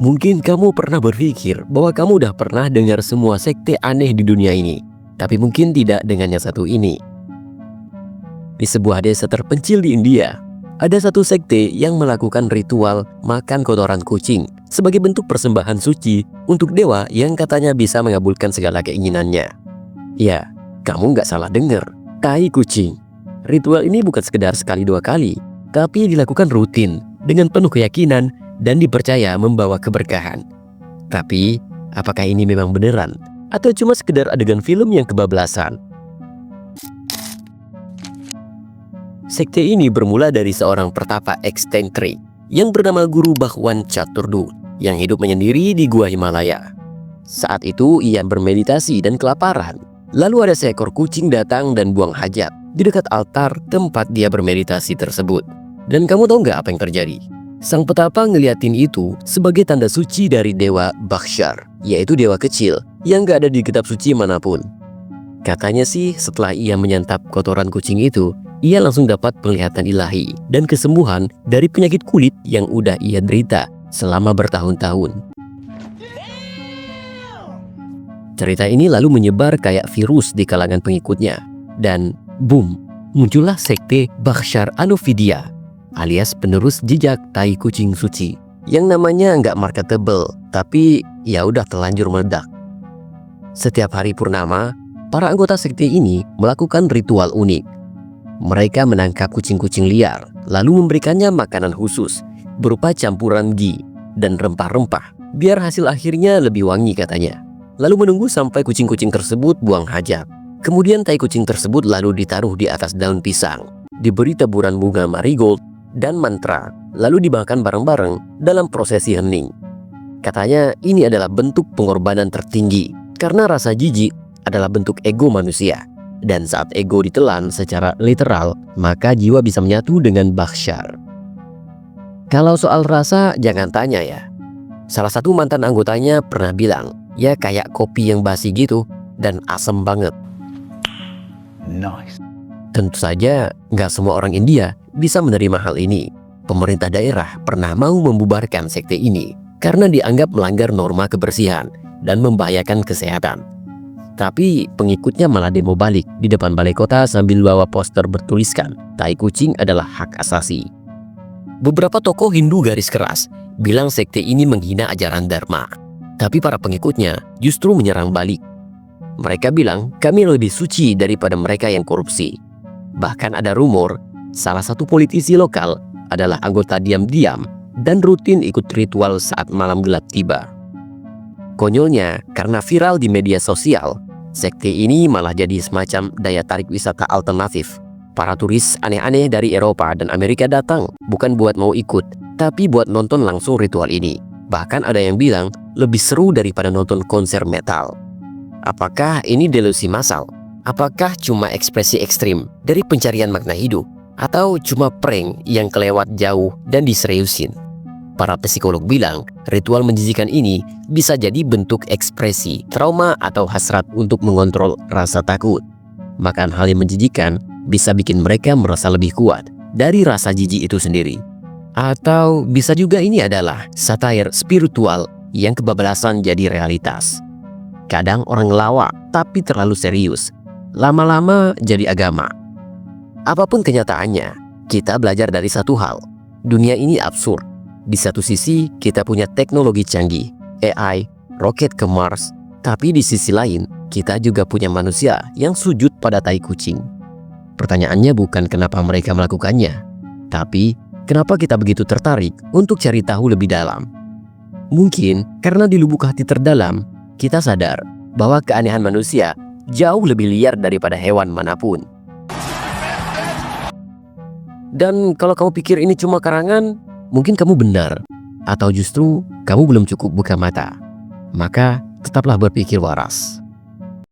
Mungkin kamu pernah berpikir bahwa kamu udah pernah dengar semua sekte aneh di dunia ini, tapi mungkin tidak dengan yang satu ini. Di sebuah desa terpencil di India, ada satu sekte yang melakukan ritual makan kotoran kucing sebagai bentuk persembahan suci untuk dewa yang katanya bisa mengabulkan segala keinginannya. Ya, kamu nggak salah dengar, tai kucing. Ritual ini bukan sekedar sekali dua kali, tapi dilakukan rutin dengan penuh keyakinan dan dipercaya membawa keberkahan. Tapi, apakah ini memang beneran? Atau cuma sekedar adegan film yang kebablasan? Sekte ini bermula dari seorang pertapa eksentrik yang bernama Guru Bhagwan Chaturdu yang hidup menyendiri di Gua Himalaya. Saat itu ia bermeditasi dan kelaparan. Lalu ada seekor kucing datang dan buang hajat di dekat altar tempat dia bermeditasi tersebut. Dan kamu tahu nggak apa yang terjadi? Sang petapa ngeliatin itu sebagai tanda suci dari dewa Bhaskar, yaitu dewa kecil yang nggak ada di kitab suci manapun. Katanya sih setelah ia menyantap kotoran kucing itu, ia langsung dapat penglihatan ilahi dan kesembuhan dari penyakit kulit yang udah ia derita selama bertahun-tahun. Cerita ini lalu menyebar kayak virus di kalangan pengikutnya. Dan boom, muncullah sekte Bhaskar Anuvidya alias penerus jejak tai kucing suci yang namanya nggak marketable, tapi ya udah telanjur meledak. Setiap hari purnama, para anggota sekte ini melakukan ritual unik. Mereka menangkap kucing-kucing liar, lalu memberikannya makanan khusus berupa campuran ghee dan rempah-rempah, biar hasil akhirnya lebih wangi katanya. Lalu menunggu sampai kucing-kucing tersebut buang hajat. Kemudian tai kucing tersebut lalu ditaruh di atas daun pisang, diberi taburan bunga marigold dan mantra, lalu dimakan bareng-bareng dalam prosesi hening. Katanya ini adalah bentuk pengorbanan tertinggi, karena rasa jijik adalah bentuk ego manusia. Dan saat ego ditelan secara literal, maka jiwa bisa menyatu dengan Bhaskar. Kalau soal rasa, jangan tanya ya. Salah satu mantan anggotanya pernah bilang, ya kayak kopi yang basi gitu dan asem banget. Nice. Tentu saja nggak semua orang India bisa menerima hal ini. Pemerintah daerah pernah mau membubarkan sekte ini karena dianggap melanggar norma kebersihan dan membahayakan kesehatan. Tapi pengikutnya malah demo balik di depan balai kota sambil bawa poster bertuliskan tai kucing adalah hak asasi. Beberapa tokoh Hindu garis keras bilang sekte ini menghina ajaran Dharma. Tapi para pengikutnya justru menyerang balik. Mereka bilang kami lebih suci daripada mereka yang korupsi. Bahkan ada rumor salah satu politisi lokal adalah anggota diam-diam dan rutin ikut ritual saat malam gelap tiba. Konyolnya, karena viral di media sosial, sekte ini malah jadi semacam daya tarik wisata alternatif. Para turis aneh-aneh dari Eropa dan Amerika datang bukan buat mau ikut, tapi buat nonton langsung ritual ini. Bahkan ada yang bilang lebih seru daripada nonton konser metal. Apakah ini delusi massal? Apakah cuma ekspresi ekstrim dari pencarian makna hidup? Atau cuma prank yang kelewat jauh dan diseriusin? Para psikolog bilang ritual menjijikan ini bisa jadi bentuk ekspresi trauma atau hasrat untuk mengontrol rasa takut. Makan hal yang menjijikan bisa bikin mereka merasa lebih kuat dari rasa jijik itu sendiri. Atau bisa juga ini adalah satire spiritual yang kebablasan jadi realitas. Kadang orang ngelawak tapi terlalu serius, lama-lama jadi agama. Apapun kenyataannya, kita belajar dari satu hal. Dunia ini absurd. Di satu sisi kita punya teknologi canggih, AI, roket ke Mars. Tapi di sisi lain, kita juga punya manusia yang sujud pada tai kucing. Pertanyaannya bukan kenapa mereka melakukannya, tapi kenapa kita begitu tertarik untuk cari tahu lebih dalam. Mungkin karena di lubuk hati terdalam, kita sadar bahwa keanehan manusia jauh lebih liar daripada hewan manapun. Dan kalau kamu pikir ini cuma karangan, mungkin kamu benar. Atau justru kamu belum cukup buka mata. Maka tetaplah berpikir waras.